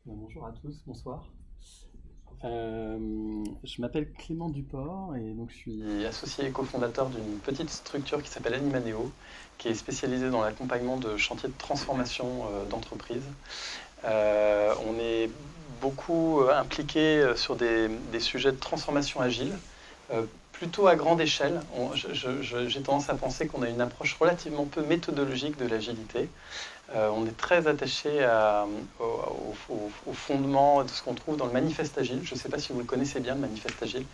Bonjour à tous, bonsoir. Je m'appelle Clément Duport et donc je suis associé et cofondateur d'une petite structure qui s'appelle Animaneo, qui est spécialisée dans l'accompagnement de chantiers de transformation d'entreprise. On est beaucoup impliqué sur des sujets de transformation agile, plutôt à grande échelle. J'ai tendance à penser qu'on a une approche relativement peu méthodologique de l'agilité. On est très attaché au fondement de ce qu'on trouve dans le manifeste agile. Je ne sais pas si vous le connaissez bien, le manifeste agile,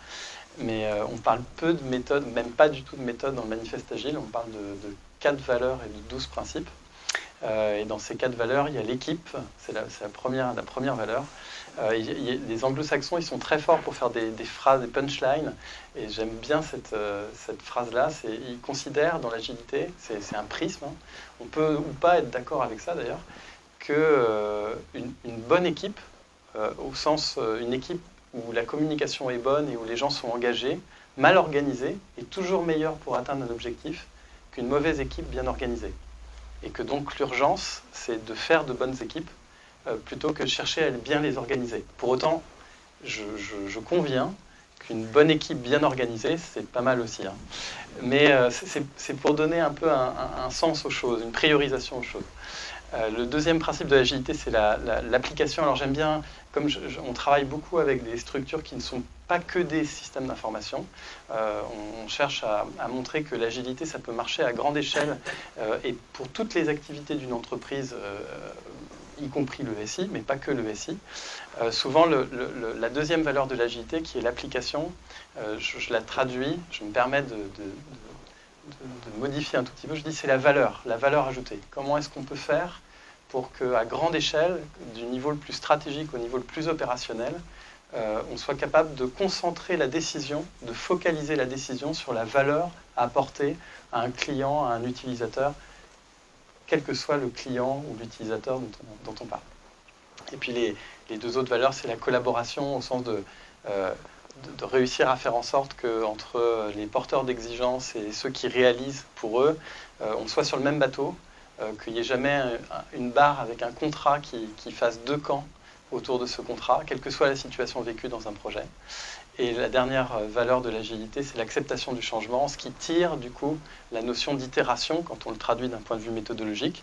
mais on parle peu de méthode, même pas du tout de méthode dans le manifeste agile. On parle de 4 valeurs et de 12 principes. Et dans ces 4 valeurs, il y a l'équipe, c'est la première valeur. Les anglo-saxons, ils sont très forts pour faire des phrases, des punchlines, et j'aime bien cette phrase-là. Ils considèrent dans l'agilité, c'est un prisme, hein, on peut ou pas être d'accord avec ça d'ailleurs, qu'une bonne équipe, au sens une équipe où la communication est bonne et où les gens sont engagés, mal organisée, est toujours meilleure pour atteindre un objectif qu'une mauvaise équipe bien organisée. Et que donc l'urgence, c'est de faire de bonnes équipes plutôt que de chercher à bien les organiser. Pour autant, je conviens qu'une bonne équipe bien organisée, c'est pas mal aussi. Hein. Mais c'est pour donner un peu un sens aux choses, une priorisation aux choses. Le deuxième principe de l'agilité, c'est l'application. Alors j'aime bien, comme on travaille beaucoup avec des structures qui ne sont pas que des systèmes d'information, on cherche à montrer que l'agilité, ça peut marcher à grande échelle et pour toutes les activités d'une entreprise, y compris le SI, mais pas que le SI. Souvent, la deuxième valeur de l'agilité, qui est l'application, je la traduis, je me permets de modifier un tout petit peu, je dis c'est la valeur ajoutée. Comment est-ce qu'on peut faire pour qu'à grande échelle, du niveau le plus stratégique au niveau le plus opérationnel, on soit capable de concentrer la décision, de focaliser la décision sur la valeur à apporter à un client, à un utilisateur, quel que soit le client ou l'utilisateur dont on parle. Et puis les deux autres valeurs, c'est la collaboration au sens de réussir à faire en sorte qu'entre les porteurs d'exigences et ceux qui réalisent pour eux, on soit sur le même bateau, qu'il n'y ait jamais une barre avec un contrat qui fasse deux camps autour de ce contrat, quelle que soit la situation vécue dans un projet. Et la dernière valeur de l'agilité, c'est l'acceptation du changement, ce qui tire du coup la notion d'itération quand on le traduit d'un point de vue méthodologique.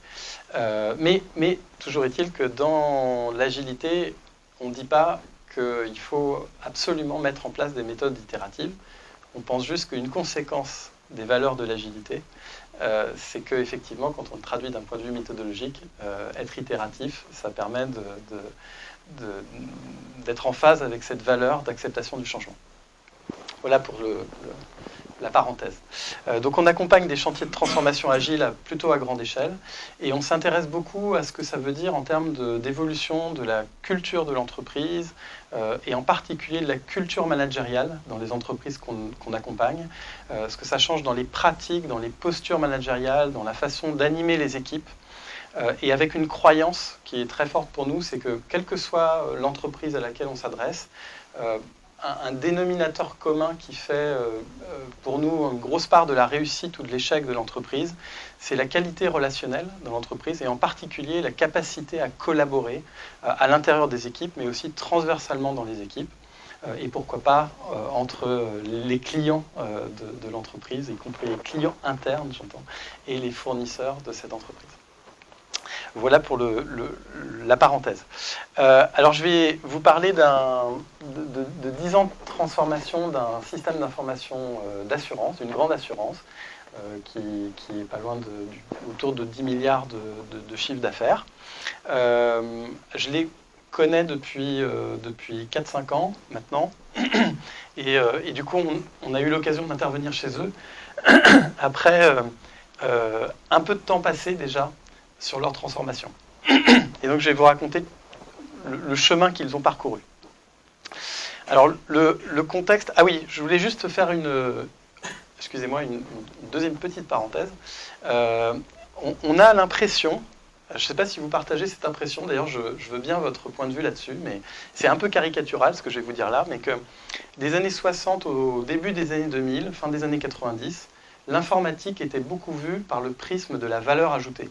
Mais toujours est-il que dans l'agilité, on ne dit pas qu'il faut absolument mettre en place des méthodes itératives. On pense juste qu'une conséquence des valeurs de l'agilité, c'est qu'effectivement, quand on le traduit d'un point de vue méthodologique, être itératif, ça permet d'être en phase avec cette valeur d'acceptation du changement. Voilà pour la parenthèse. Donc on accompagne des chantiers de transformation agile plutôt à grande échelle et on s'intéresse beaucoup à ce que ça veut dire en termes d'évolution de la culture de l'entreprise et en particulier de la culture managériale dans les entreprises qu'on accompagne, ce que ça change dans les pratiques, dans les postures managériales, dans la façon d'animer les équipes. Et avec une croyance qui est très forte pour nous, c'est que quelle que soit l'entreprise à laquelle on s'adresse, un dénominateur commun qui fait pour nous une grosse part de la réussite ou de l'échec de l'entreprise, c'est la qualité relationnelle dans l'entreprise et en particulier la capacité à collaborer à l'intérieur des équipes, mais aussi transversalement dans les équipes. Et pourquoi pas entre les clients de l'entreprise, y compris les clients internes, j'entends, et les fournisseurs de cette entreprise. Voilà pour la parenthèse. Alors je vais vous parler de 10 ans de transformation d'un système d'information d'assurance, d'une grande assurance, qui est pas loin autour de 10 milliards de chiffre d'affaires. Je les connais depuis 4-5 ans maintenant, et du coup on a eu l'occasion d'intervenir chez eux, après un peu de temps passé déjà, sur leur transformation. Et donc je vais vous raconter le chemin qu'ils ont parcouru. Alors le contexte... Ah oui, je voulais juste faire une deuxième petite parenthèse. On a l'impression, je ne sais pas si vous partagez cette impression, d'ailleurs je veux bien votre point de vue là-dessus, mais c'est un peu caricatural ce que je vais vous dire là, mais que des années 60 au début des années 2000, fin des années 90, l'informatique était beaucoup vue par le prisme de la valeur ajoutée.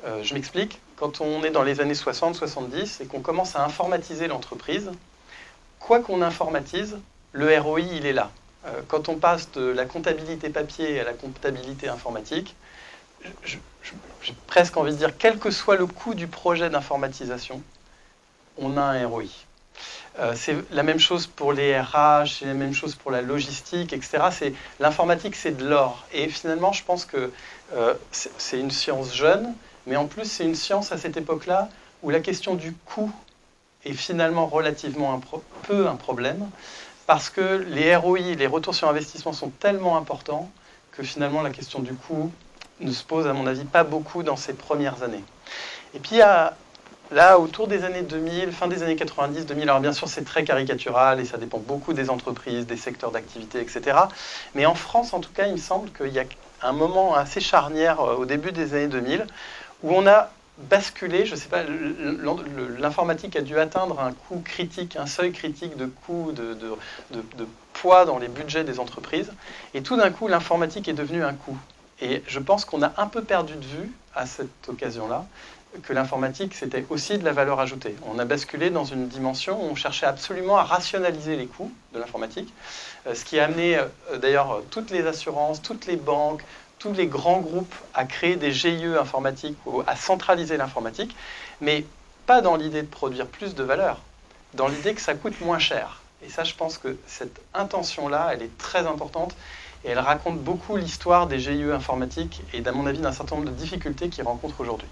Je m'explique. Quand on est dans les années 60-70 et qu'on commence à informatiser l'entreprise, quoi qu'on informatise, le ROI, il est là. Quand on passe de la comptabilité papier à la comptabilité informatique, j'ai presque envie de dire, quel que soit le coût du projet d'informatisation, on a un ROI. C'est la même chose pour les RH, c'est la même chose pour la logistique, etc. L'informatique, c'est de l'or. Et finalement, je pense que c'est une science jeune, mais en plus, c'est une science à cette époque-là où la question du coût est finalement relativement peu un problème, parce que les ROI, les retours sur investissement, sont tellement importants que finalement, la question du coût ne se pose, à mon avis, pas beaucoup dans ces premières années. Et puis, il y a là, autour des années 2000, fin des années 90, 2000, alors bien sûr c'est très caricatural et ça dépend beaucoup des entreprises, des secteurs d'activité, etc. Mais en France, en tout cas, il me semble qu'il y a un moment assez charnière au début des années 2000 où on a basculé, je ne sais pas, l'informatique a dû atteindre un coût critique, un seuil critique de coût, de poids dans les budgets des entreprises. Et tout d'un coup, l'informatique est devenue un coût. Et je pense qu'on a un peu perdu de vue à cette occasion-là que l'informatique, c'était aussi de la valeur ajoutée. On a basculé dans une dimension où on cherchait absolument à rationaliser les coûts de l'informatique, ce qui a amené d'ailleurs toutes les assurances, toutes les banques, tous les grands groupes à créer des GIE informatiques ou à centraliser l'informatique, mais pas dans l'idée de produire plus de valeur, dans l'idée que ça coûte moins cher. Et ça, je pense que cette intention-là, elle est très importante et elle raconte beaucoup l'histoire des GIE informatiques et, à mon avis, d'un certain nombre de difficultés qu'ils rencontrent aujourd'hui.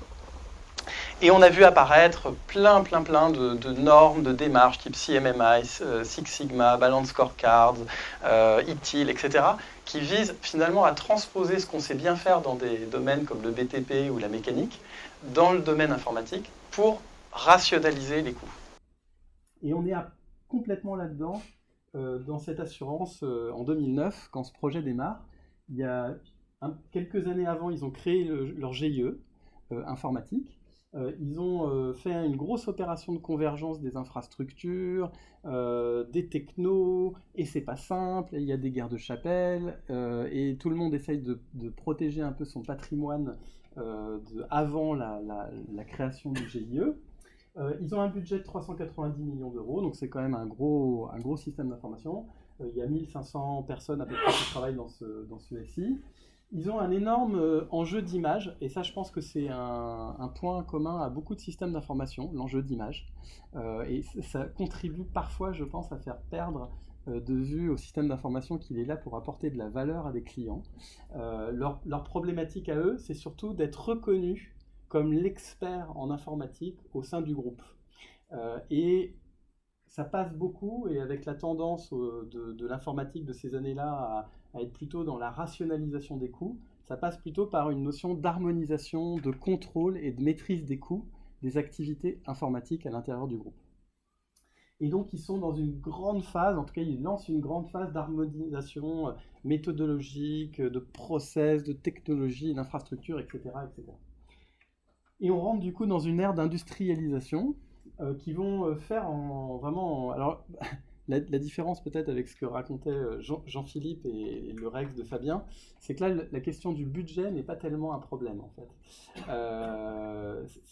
Et on a vu apparaître plein de normes, de démarches type CMMI, Six Sigma, Balance Scorecards, ITIL, etc., qui visent finalement à transposer ce qu'on sait bien faire dans des domaines comme le BTP ou la mécanique, dans le domaine informatique, pour rationaliser les coûts. Et on est complètement là-dedans, dans cette assurance, en 2009, quand ce projet démarre. Il y a quelques années avant, ils ont créé leur GIE informatique. Ils ont fait une grosse opération de convergence des infrastructures, des technos, et c'est pas simple, il y a des guerres de chapelle, et tout le monde essaye de protéger un peu son patrimoine avant la création du GIE. Ils ont un budget de 390 millions d'euros, donc c'est quand même un gros système d'information. Il y a 1500 personnes à peu près qui travaillent dans ce SI. Ils ont un énorme enjeu d'image, et ça je pense que c'est un point commun à beaucoup de systèmes d'information, l'enjeu d'image. Et ça contribue parfois, je pense, à faire perdre de vue au système d'information qu'il est là pour apporter de la valeur à des clients. Leur problématique à eux, c'est surtout d'être reconnus comme l'expert en informatique au sein du groupe. Et ça passe beaucoup, et avec la tendance de l'informatique de ces années-là à être plutôt dans la rationalisation des coûts, ça passe plutôt par une notion d'harmonisation, de contrôle et de maîtrise des coûts des activités informatiques à l'intérieur du groupe. Et donc ils sont dans une grande phase, en tout cas ils lancent une grande phase d'harmonisation méthodologique, de process, de technologie, d'infrastructure, etc., etc. Et on rentre du coup dans une ère d'industrialisation qui vont faire alors, la différence peut-être avec ce que racontait Jean-Philippe et le Rex de Fabien, c'est que là, la question du budget n'est pas tellement un problème en fait.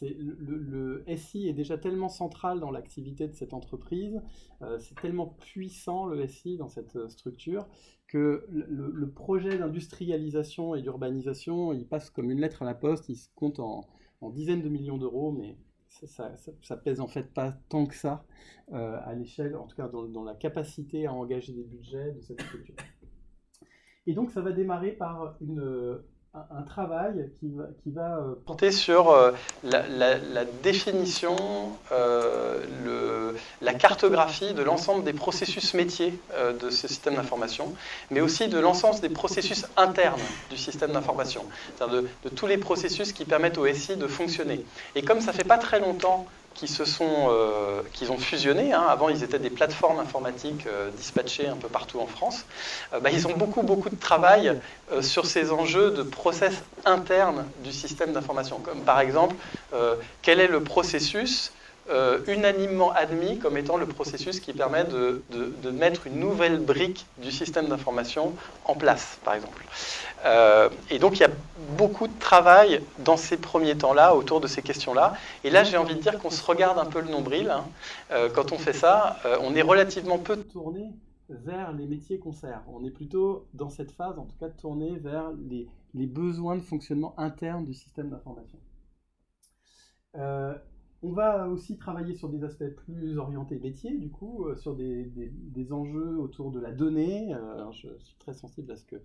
Le SI est déjà tellement central dans l'activité de cette entreprise, c'est tellement puissant le SI dans cette structure, que le projet d'industrialisation et d'urbanisation, il passe comme une lettre à la poste, il se compte en dizaines de millions d'euros, mais ça pèse en fait pas tant que ça à l'échelle, en tout cas dans la capacité à engager des budgets de cette structure. Et donc ça va démarrer par un travail qui va porter sur la définition, la cartographie de l'ensemble des processus métiers de ce système d'information, mais aussi de l'ensemble des processus internes du système d'information, c'est-à-dire de tous les processus qui permettent au SI de fonctionner. Et comme ça fait pas très longtemps qu'ils ont fusionné, avant ils étaient des plateformes informatiques dispatchées un peu partout en France, ils ont beaucoup de travail sur ces enjeux de process internes du système d'information, comme par exemple quel est le processus unanimement admis comme étant le processus qui permet de mettre une nouvelle brique du système d'information en place, par exemple. Et donc, il y a beaucoup de travail dans ces premiers temps-là, autour de ces questions-là. Et là, j'ai envie de dire qu'on se regarde un peu le nombril. Hein. Quand on fait ça, on est relativement peu tourné vers les métiers qu'on sert. On est plutôt dans cette phase, en tout cas, tourné vers les besoins de fonctionnement interne du système d'information. On va aussi travailler sur des aspects plus orientés métiers, du coup, sur des enjeux autour de la donnée. Alors je suis très sensible à ce que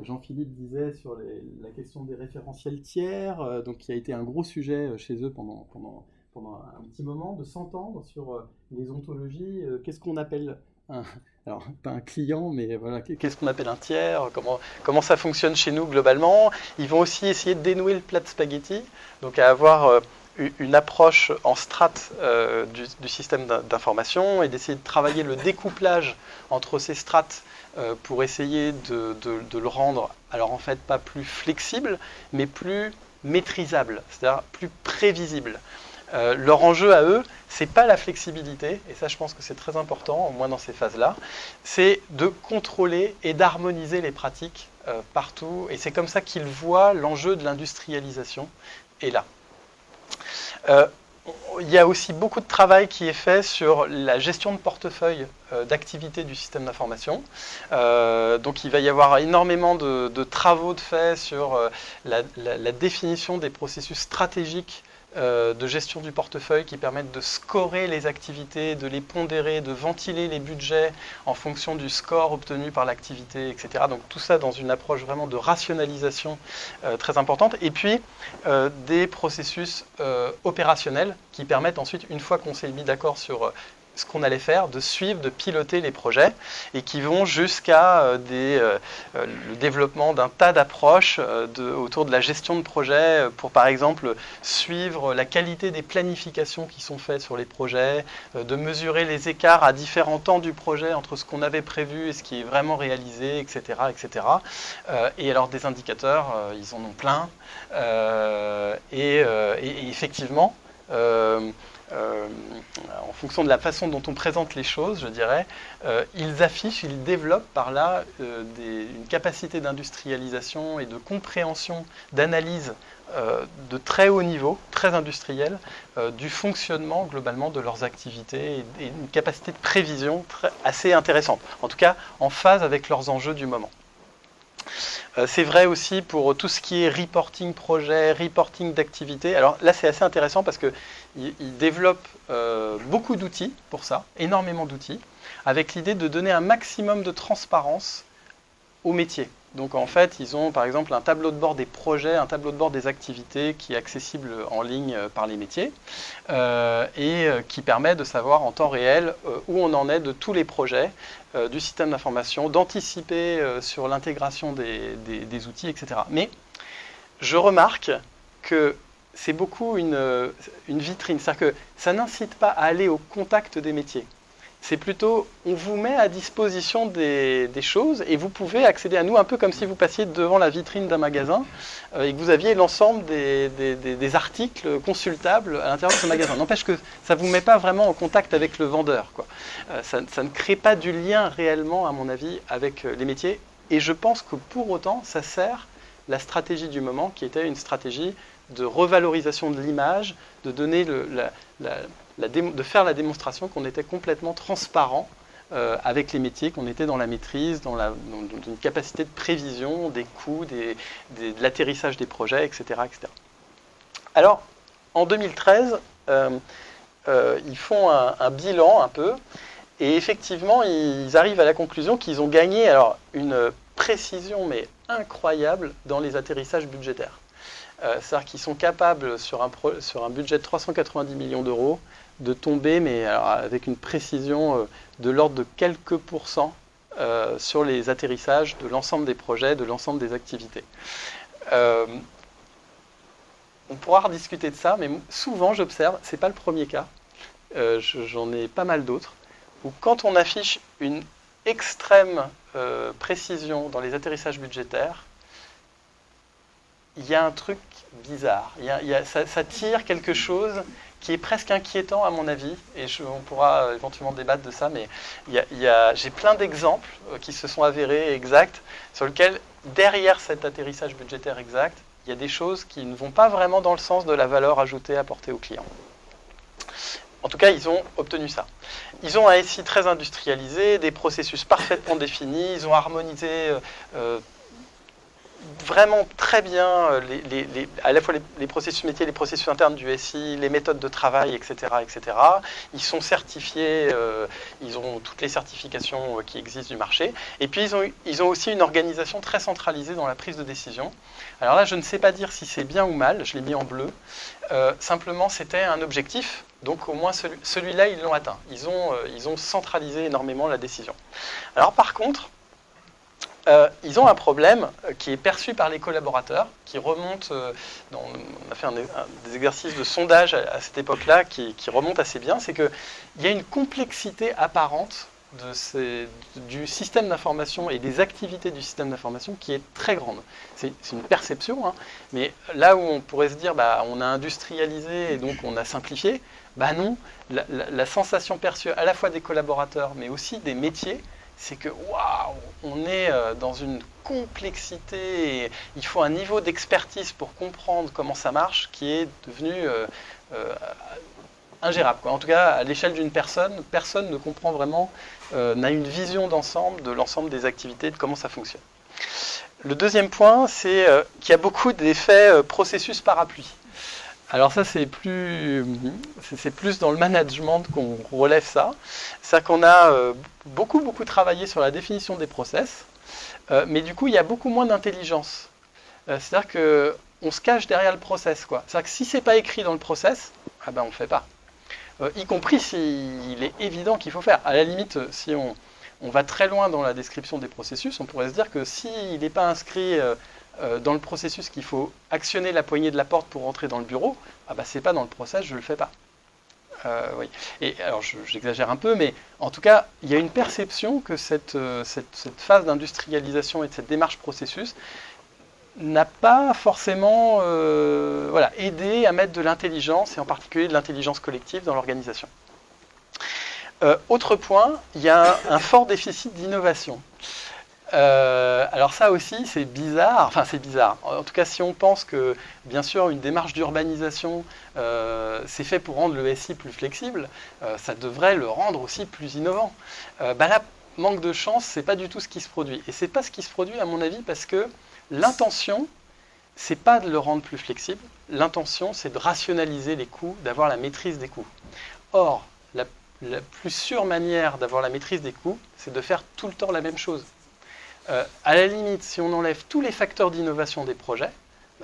Jean-Philippe disait sur la question des référentiels tiers, donc qui a été un gros sujet chez eux pendant un petit moment, de s'entendre sur les ontologies. Qu'est-ce qu'on appelle alors, pas un client, mais voilà, qu'est-ce qu'on appelle un tiers, comment ça fonctionne chez nous globalement. Ils vont aussi essayer de dénouer le plat de spaghetti, donc à avoir une approche en strates du système d'information et d'essayer de travailler le découplage entre ces strates pour essayer de le rendre, alors en fait pas plus flexible, mais plus maîtrisable, c'est-à-dire plus prévisible. Leur enjeu à eux, c'est pas la flexibilité, et ça je pense que c'est très important, au moins dans ces phases-là, c'est de contrôler et d'harmoniser les pratiques partout, et c'est comme ça qu'ils voient l'enjeu de l'industrialisation est là. Il y a aussi beaucoup de travail qui est fait sur la gestion de portefeuille d'activités du système d'information. Donc il va y avoir énormément de travaux de fait sur la définition des processus stratégiques de gestion du portefeuille qui permettent de scorer les activités, de les pondérer, de ventiler les budgets en fonction du score obtenu par l'activité, etc. Donc tout ça dans une approche vraiment de rationalisation très importante. Et puis des processus opérationnels qui permettent ensuite, une fois qu'on s'est mis d'accord sur ce qu'on allait faire, de suivre, de piloter les projets et qui vont jusqu'à le développement d'un tas d'approches autour de la gestion de projets pour par exemple suivre la qualité des planifications qui sont faites sur les projets, de mesurer les écarts à différents temps du projet entre ce qu'on avait prévu et ce qui est vraiment réalisé, etc. etc. Et alors des indicateurs, ils en ont plein et effectivement en fonction de la façon dont on présente les choses, je dirais, ils affichent, ils développent par là une capacité d'industrialisation et de compréhension, d'analyse de très haut niveau, très industriel, du fonctionnement globalement de leurs activités et une capacité de prévision assez intéressante, en tout cas en phase avec leurs enjeux du moment. C'est vrai aussi pour tout ce qui est reporting projet, reporting d'activité. Alors là, c'est assez intéressant parce qu'ils développent beaucoup d'outils pour ça, énormément d'outils, avec l'idée de donner un maximum de transparence au métier. Donc en fait, ils ont par exemple un tableau de bord des projets, un tableau de bord des activités qui est accessible en ligne par les métiers et qui permet de savoir en temps réel où on en est de tous les projets du système d'information, d'anticiper sur l'intégration des outils, etc. Mais je remarque que c'est beaucoup une vitrine, c'est-à-dire que ça n'incite pas à aller au contact des métiers. C'est plutôt, on vous met à disposition des choses et vous pouvez accéder à nous un peu comme si vous passiez devant la vitrine d'un magasin et que vous aviez l'ensemble des articles consultables à l'intérieur de ce magasin. N'empêche que ça ne vous met pas vraiment en contact avec le vendeur, quoi. Ça ne crée pas du lien réellement, à mon avis, avec les métiers. Et je pense que pour autant, ça sert la stratégie du moment qui était une stratégie de revalorisation de l'image, de donner de faire la démonstration qu'on était complètement transparent avec les métiers, qu'on était dans la maîtrise, dans une capacité de prévision des coûts, de l'atterrissage des projets, etc., etc. Alors, en 2013, ils font un bilan un peu, et effectivement, ils arrivent à la conclusion qu'ils ont gagné alors, une précision mais incroyable dans les atterrissages budgétaires. C'est-à-dire qu'ils sont capables, sur un budget de 390 millions d'euros, de tomber, mais alors avec une précision de l'ordre de quelques pourcents sur les atterrissages de l'ensemble des projets, de l'ensemble des activités. On pourra rediscuter de ça, mais souvent j'observe, ce n'est pas le premier cas, j'en ai pas mal d'autres, où quand on affiche une extrême précision dans les atterrissages budgétaires, il y a un truc bizarre. Ça tire quelque chose qui est presque inquiétant à mon avis, et on pourra éventuellement débattre de ça, mais j'ai plein d'exemples qui se sont avérés exacts, sur lesquels, derrière cet atterrissage budgétaire exact, il y a des choses qui ne vont pas vraiment dans le sens de la valeur ajoutée apportée aux clients. En tout cas, ils ont obtenu ça. Ils ont un SI très industrialisé, des processus parfaitement définis, ils ont harmonisé vraiment très bien à la fois les processus métiers, les processus internes du SI, les méthodes de travail, etc. etc. Ils sont certifiés, ils ont toutes les certifications qui existent du marché. Et puis, ils ont aussi une organisation très centralisée dans la prise de décision. Alors là, je ne sais pas dire si c'est bien ou mal, je l'ai mis en bleu. Simplement, c'était un objectif. Donc au moins celui-là, ils l'ont atteint. Ils ont centralisé énormément la décision. Alors par contre, ils ont un problème qui est perçu par les collaborateurs, qui remonte, on a fait des exercices de sondage à cette époque-là, qui remonte assez bien, c'est qu'il y a une complexité apparente du système d'information et des activités du système d'information qui est très grande. C'est une perception, hein, mais là où on pourrait se dire on a industrialisé et donc on a simplifié, non, la sensation perçue à la fois des collaborateurs mais aussi des métiers, c'est que waouh, on est dans une complexité, et il faut un niveau d'expertise pour comprendre comment ça marche qui est devenu ingérable, quoi. En tout cas, à l'échelle d'une personne, personne ne comprend vraiment, n'a une vision d'ensemble de l'ensemble des activités, de comment ça fonctionne. Le deuxième point, c'est qu'il y a beaucoup d'effets processus parapluie. Alors ça, c'est plus dans le management qu'on relève ça. C'est-à-dire qu'on a beaucoup travaillé sur la définition des process, mais du coup, il y a beaucoup moins d'intelligence. C'est-à-dire qu'on se cache derrière le process, quoi. C'est-à-dire que si ce n'est pas écrit dans le process, on ne fait pas. Y compris s'il est évident qu'il faut faire. À la limite, si on va très loin dans la description des processus, on pourrait se dire que s'il n'est pas inscrit dans le processus qu'il faut actionner la poignée de la porte pour rentrer dans le bureau, c'est pas dans le process, je le fais pas. Oui. Et alors j'exagère un peu, mais en tout cas, il y a une perception que cette phase d'industrialisation et de cette démarche processus n'a pas forcément aidé à mettre de l'intelligence, et en particulier de l'intelligence collective dans l'organisation. Autre point, il y a un fort déficit d'innovation. Alors ça aussi, c'est bizarre. Enfin, c'est bizarre. En tout cas, si on pense que, bien sûr, une démarche d'urbanisation, c'est fait pour rendre le SI plus flexible, ça devrait le rendre aussi plus innovant. Là, manque de chance, c'est pas du tout ce qui se produit. Et c'est pas ce qui se produit, à mon avis, parce que l'intention, c'est pas de le rendre plus flexible. L'intention, c'est de rationaliser les coûts, d'avoir la maîtrise des coûts. Or, la plus sûre manière d'avoir la maîtrise des coûts, c'est de faire tout le temps la même chose. À la limite, si on enlève tous les facteurs d'innovation des projets,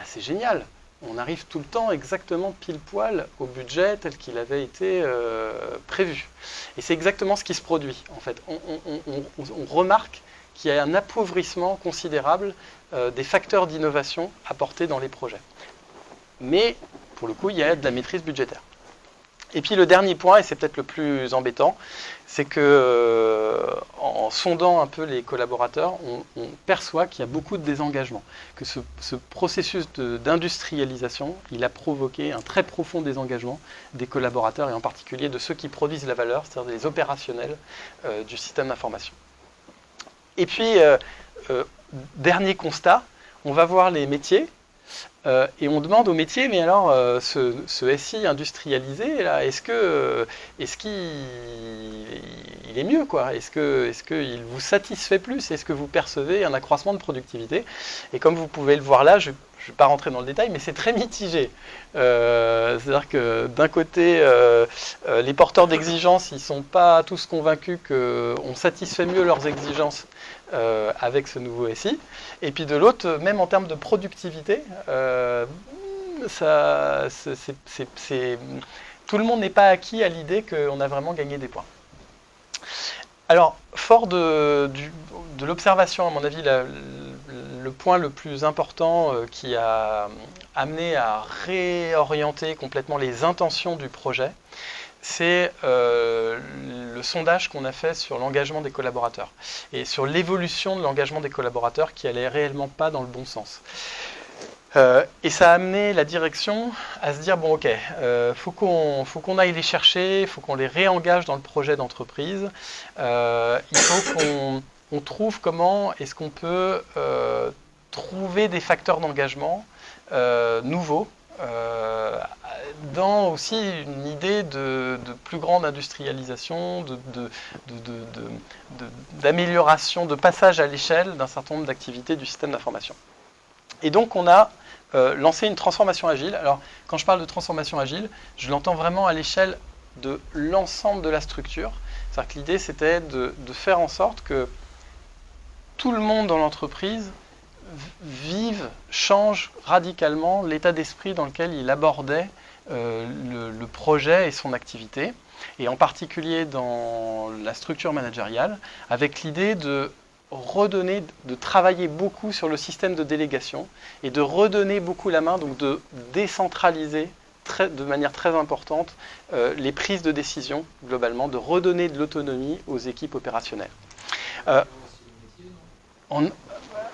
c'est génial. On arrive tout le temps exactement pile poil au budget tel qu'il avait été prévu. Et c'est exactement ce qui se produit, en fait. On remarque qu'il y a un appauvrissement considérable des facteurs d'innovation apportés dans les projets. Mais, pour le coup, il y a de la maîtrise budgétaire. Et puis le dernier point, et c'est peut-être le plus embêtant, c'est que en sondant un peu les collaborateurs, on perçoit qu'il y a beaucoup de désengagement, que ce processus d'industrialisation, il a provoqué un très profond désengagement des collaborateurs, et en particulier de ceux qui produisent la valeur, c'est-à-dire des opérationnels du système d'information. Et puis, dernier constat, on va voir les métiers. Et on demande au métier, mais alors ce SI industrialisé, là, est-ce qu'il est mieux, quoi? Est-ce qu'il vous satisfait plus? Est-ce que vous percevez un accroissement de productivité? Et comme vous pouvez le voir là, je ne vais pas rentrer dans le détail, mais c'est très mitigé. C'est-à-dire que d'un côté, les porteurs d'exigences, ils ne sont pas tous convaincus qu'on satisfait mieux leurs exigences avec ce nouveau SI. Et puis de l'autre, même en termes de productivité, tout le monde n'est pas acquis à l'idée qu'on a vraiment gagné des points. Alors, fort de l'observation, à mon avis, le point le plus important qui a amené à réorienter complètement les intentions du projet, c'est le sondage qu'on a fait sur l'engagement des collaborateurs et sur l'évolution de l'engagement des collaborateurs qui allait réellement pas dans le bon sens. Et ça a amené la direction à se dire, bon ok, faut qu'on aille les chercher, il faut qu'on les réengage dans le projet d'entreprise, il faut qu'on trouve comment est-ce qu'on peut trouver des facteurs d'engagement nouveaux, dans aussi une idée de plus grande industrialisation, d'amélioration, de passage à l'échelle d'un certain nombre d'activités du système d'information. Et donc on a lancé une transformation agile. Alors quand je parle de transformation agile, je l'entends vraiment à l'échelle de l'ensemble de la structure. C'est-à-dire que l'idée c'était de faire en sorte que tout le monde dans l'entreprise change radicalement l'état d'esprit dans lequel il abordait le projet et son activité, et en particulier dans la structure managériale, avec l'idée de travailler beaucoup sur le système de délégation et de redonner beaucoup la main, donc de décentraliser de manière très importante les prises de décision globalement, de redonner de l'autonomie aux équipes opérationnelles.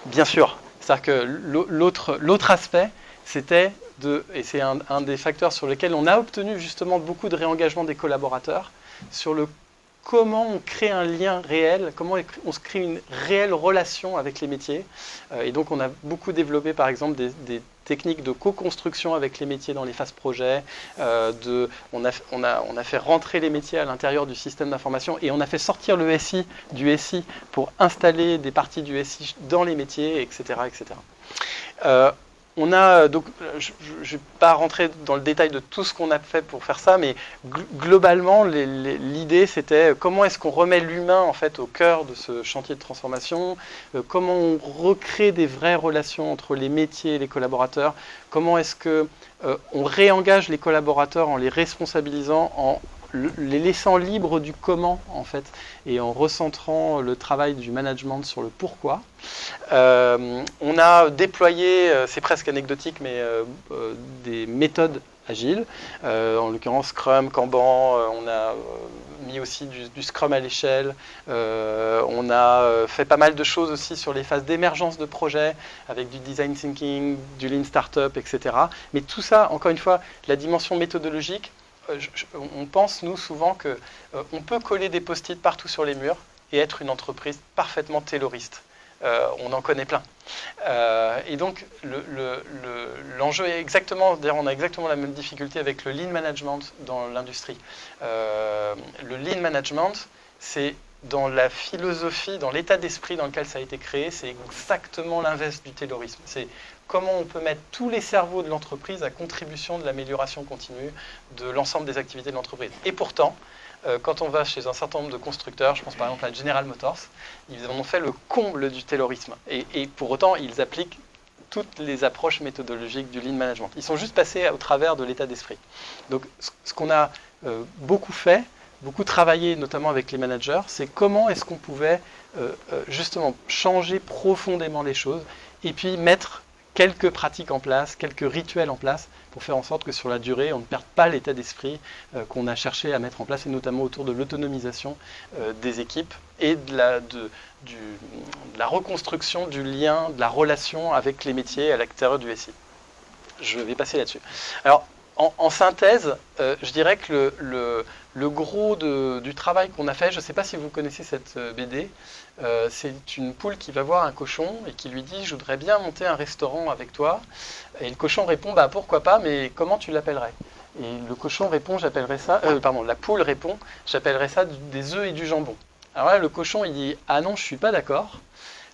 Bien sûr, c'est-à-dire que l'autre aspect, c'était et c'est un des facteurs sur lesquels on a obtenu justement beaucoup de réengagement des collaborateurs, sur comment on crée un lien réel, comment on se crée une réelle relation avec les métiers. Et donc on a beaucoup développé par exemple des techniques de co-construction avec les métiers dans les phases projet. On a fait rentrer les métiers à l'intérieur du système d'information et on a fait sortir le SI du SI pour installer des parties du SI dans les métiers, etc. etc. Donc, je ne vais pas rentrer dans le détail de tout ce qu'on a fait pour faire ça, mais globalement, l'idée c'était comment est-ce qu'on remet l'humain en fait au cœur de ce chantier de transformation, comment on recrée des vraies relations entre les métiers et les collaborateurs, comment est-ce qu'on réengage les collaborateurs en les responsabilisant, en les laissant libres du comment en fait, et en recentrant le travail du management sur le pourquoi. On a déployé, c'est presque anecdotique, mais des méthodes agiles, en l'occurrence Scrum, Kanban, on a mis aussi du Scrum à l'échelle, on a fait pas mal de choses aussi sur les phases d'émergence de projet, avec du design thinking, du lean startup, etc. Mais tout ça, encore une fois, la dimension méthodologique, on pense, nous, souvent qu'on peut coller des post-it partout sur les murs et être une entreprise parfaitement tayloriste. On en connaît plein. Et donc, l'enjeu est exactement, d'ailleurs, on a exactement la même difficulté avec le lean management dans l'industrie. Le lean management, c'est dans la philosophie, dans l'état d'esprit dans lequel ça a été créé, c'est exactement l'inverse du taylorisme. C'est comment on peut mettre tous les cerveaux de l'entreprise à contribution de l'amélioration continue de l'ensemble des activités de l'entreprise. Et pourtant, quand on va chez un certain nombre de constructeurs, je pense par exemple à General Motors, ils en ont fait le comble du taylorisme. Et pour autant, ils appliquent toutes les approches méthodologiques du lean management. Ils sont juste passés au travers de l'état d'esprit. Donc, ce qu'on a beaucoup fait, beaucoup travaillé, notamment avec les managers, c'est comment est-ce qu'on pouvait justement changer profondément les choses et puis mettre quelques pratiques en place, quelques rituels en place pour faire en sorte que sur la durée, on ne perde pas l'état d'esprit qu'on a cherché à mettre en place, et notamment autour de l'autonomisation des équipes et de la reconstruction du lien, de la relation avec les métiers à l'extérieur du SI. Je vais passer là-dessus. Alors, en synthèse, je dirais que le gros du travail qu'on a fait, je ne sais pas si vous connaissez cette BD, c'est une poule qui va voir un cochon et qui lui dit « Je voudrais bien monter un restaurant avec toi ». Et le cochon répond « Pourquoi pas, mais comment tu l'appellerais ?» Et le cochon répond la poule répond « J'appellerais ça des œufs et du jambon ». Alors là, le cochon, il dit « Ah non, je ne suis pas d'accord,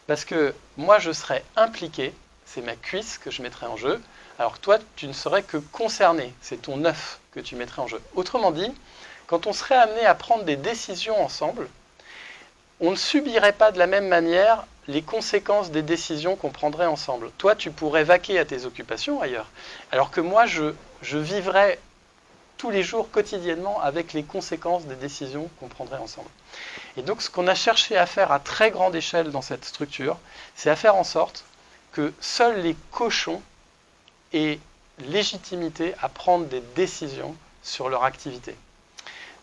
parce que moi, je serais impliqué, c'est ma cuisse que je mettrais en jeu, alors que toi, tu ne serais que concerné, c'est ton œuf que tu mettrais en jeu. » Autrement dit, quand on serait amené à prendre des décisions ensemble, on ne subirait pas de la même manière les conséquences des décisions qu'on prendrait ensemble. Toi, tu pourrais vaquer à tes occupations ailleurs, alors que moi, je vivrais tous les jours, quotidiennement, avec les conséquences des décisions qu'on prendrait ensemble. Et donc, ce qu'on a cherché à faire à très grande échelle dans cette structure, c'est à faire en sorte que seuls les cochons aient légitimité à prendre des décisions sur leur activité.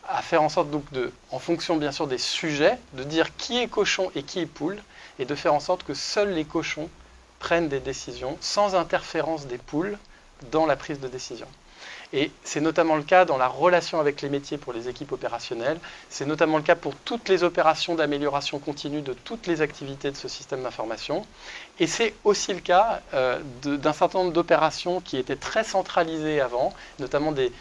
À faire en sorte donc en fonction bien sûr des sujets, de dire qui est cochon et qui est poule, et de faire en sorte que seuls les cochons prennent des décisions sans interférence des pools dans la prise de décision. Et c'est notamment le cas dans la relation avec les métiers pour les équipes opérationnelles. C'est notamment le cas pour toutes les opérations d'amélioration continue de toutes les activités de ce système d'information. Et c'est aussi le cas d'un certain nombre d'opérations qui étaient très centralisées avant, notamment de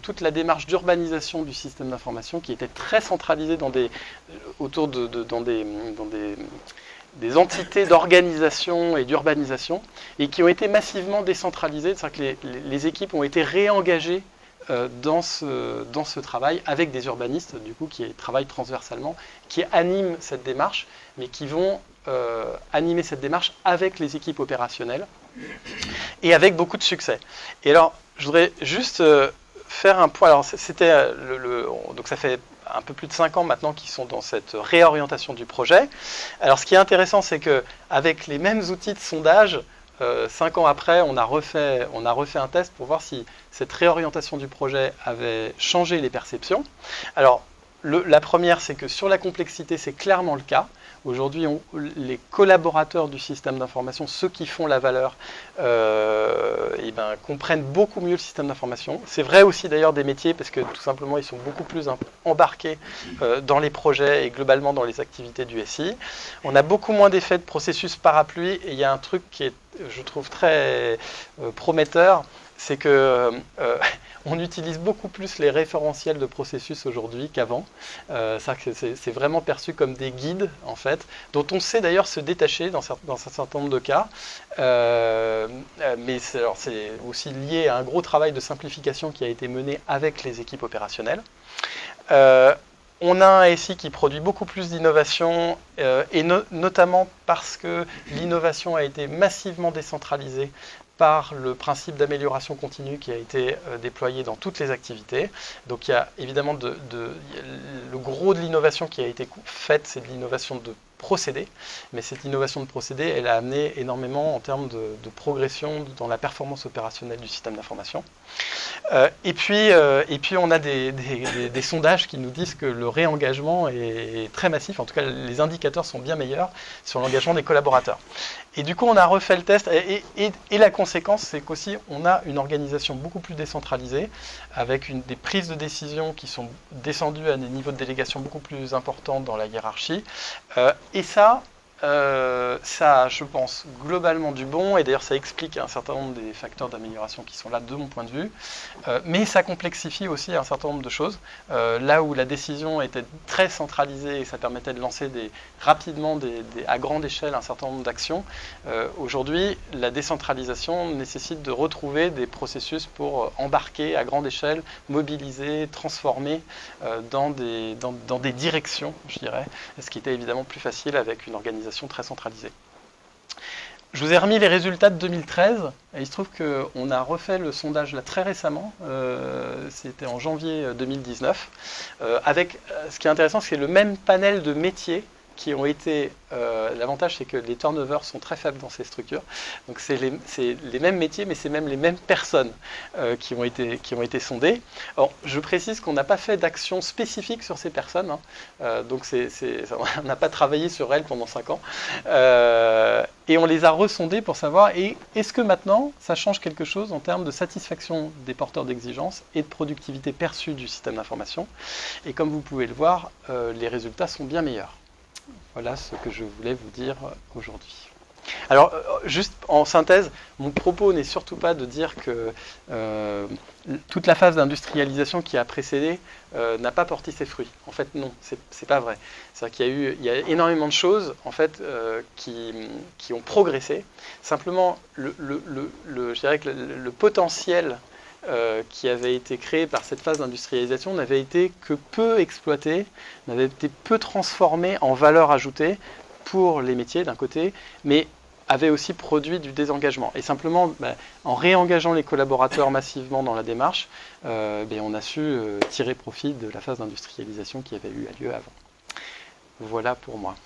toute la démarche d'urbanisation du système d'information qui était très centralisée dans des entités d'organisation et d'urbanisation et qui ont été massivement décentralisées, c'est-à-dire que les équipes ont été réengagées dans ce travail avec des urbanistes du coup, qui travaillent transversalement, qui animent cette démarche, mais qui vont animer cette démarche avec les équipes opérationnelles et avec beaucoup de succès. Et alors, je voudrais juste faire un point. Alors, donc ça fait un peu plus de 5 ans maintenant qu'ils sont dans cette réorientation du projet. Alors ce qui est intéressant, c'est qu'avec les mêmes outils de sondage, 5 ans après, on a refait un test pour voir si cette réorientation du projet avait changé les perceptions. Alors la première, c'est que sur la complexité, c'est clairement le cas. Aujourd'hui, les collaborateurs du système d'information, ceux qui font la valeur, comprennent beaucoup mieux le système d'information. C'est vrai aussi d'ailleurs des métiers, parce que tout simplement, ils sont beaucoup plus embarqués dans les projets et globalement dans les activités du SI. On a beaucoup moins d'effets de processus parapluie, et il y a un truc qui est, je trouve, très prometteur, c'est que on utilise beaucoup plus les référentiels de processus aujourd'hui qu'avant. C'est vraiment perçu comme des guides, en fait, dont on sait d'ailleurs se détacher dans un certain nombre de cas. Mais c'est aussi lié à un gros travail de simplification qui a été mené avec les équipes opérationnelles. On a un SI qui produit beaucoup plus d'innovation, et notamment parce que l'innovation a été massivement décentralisée par le principe d'amélioration continue qui a été déployé dans toutes les activités. Donc il y a évidemment le gros de l'innovation qui a été faite, c'est de l'innovation de procédés, mais cette innovation de procédés, elle a amené énormément en termes de progression dans la performance opérationnelle du système d'information. Et puis on a des sondages qui nous disent que le réengagement est très massif, en tout cas les indicateurs sont bien meilleurs sur l'engagement des collaborateurs. Et du coup on a refait le test, et la conséquence c'est qu'aussi on a une organisation beaucoup plus décentralisée, avec des prises de décision qui sont descendues à des niveaux de délégation beaucoup plus importants dans la hiérarchie. Et ça, je pense, globalement du bon, et d'ailleurs ça explique un certain nombre des facteurs d'amélioration qui sont là de mon point de vue, mais ça complexifie aussi un certain nombre de choses. Là où la décision était très centralisée et ça permettait de lancer rapidement à grande échelle un certain nombre d'actions, aujourd'hui la décentralisation nécessite de retrouver des processus pour embarquer à grande échelle, mobiliser, transformer dans des directions, je dirais, ce qui était évidemment plus facile avec une organisation très centralisée. Je vous ai remis les résultats de 2013, et il se trouve qu'on a refait le sondage là très récemment, c'était en janvier 2019, ce qui est intéressant, c'est le même panel de métiers qui ont été... L'avantage, c'est que les turnovers sont très faibles dans ces structures. Donc c'est les mêmes métiers, mais c'est même les mêmes personnes qui ont été sondées. Alors, je précise qu'on n'a pas fait d'action spécifique sur ces personnes. Donc on n'a pas travaillé sur elles pendant 5 ans. Et on les a resondées pour savoir, est-ce que maintenant, ça change quelque chose en termes de satisfaction des porteurs d'exigences et de productivité perçue du système d'information. Et comme vous pouvez le voir, les résultats sont bien meilleurs. Voilà ce que je voulais vous dire aujourd'hui. Alors, juste en synthèse, mon propos n'est surtout pas de dire que toute la phase d'industrialisation qui a précédé n'a pas porté ses fruits. En fait, non, c'est pas vrai. C'est-à-dire qu'il y a énormément de choses en fait, qui ont progressé. Simplement, je dirais que le potentiel qui avait été créé par cette phase d'industrialisation n'avait été que peu exploité, n'avait été peu transformé en valeur ajoutée pour les métiers d'un côté, mais avait aussi produit du désengagement. Et simplement, en réengageant les collaborateurs massivement dans la démarche, on a su tirer profit de la phase d'industrialisation qui avait eu lieu avant. Voilà pour moi.